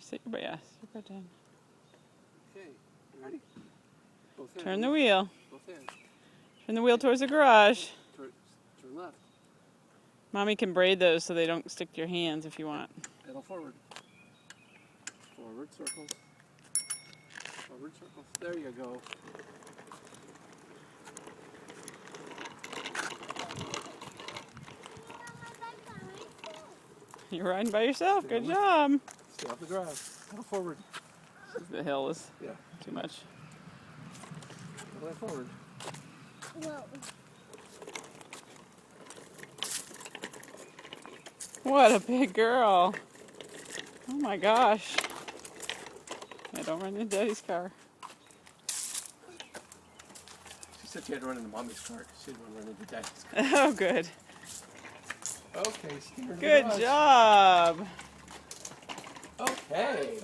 Sit your butt, yes, your butt down. Okay, you ready? Both hands. Turn the wheel. Both hands. Turn the wheel towards the garage. Turn left. Mommy can braid those so they don't stick to your hands if you want. Pedal forward. Forward circles. Forward circles. There you go. You're riding by yourself. Good job. Stay off the grass. Pedal forward. The hill is Yeah. too much. Pedal forward. Whoa. What a big girl. Oh my gosh. Yeah, don't run into Daddy's car. She said she had to run into Mommy's car. She didn't want to run into Daddy's car. Oh, good. Okay, steer in the Good garage. job. Okay.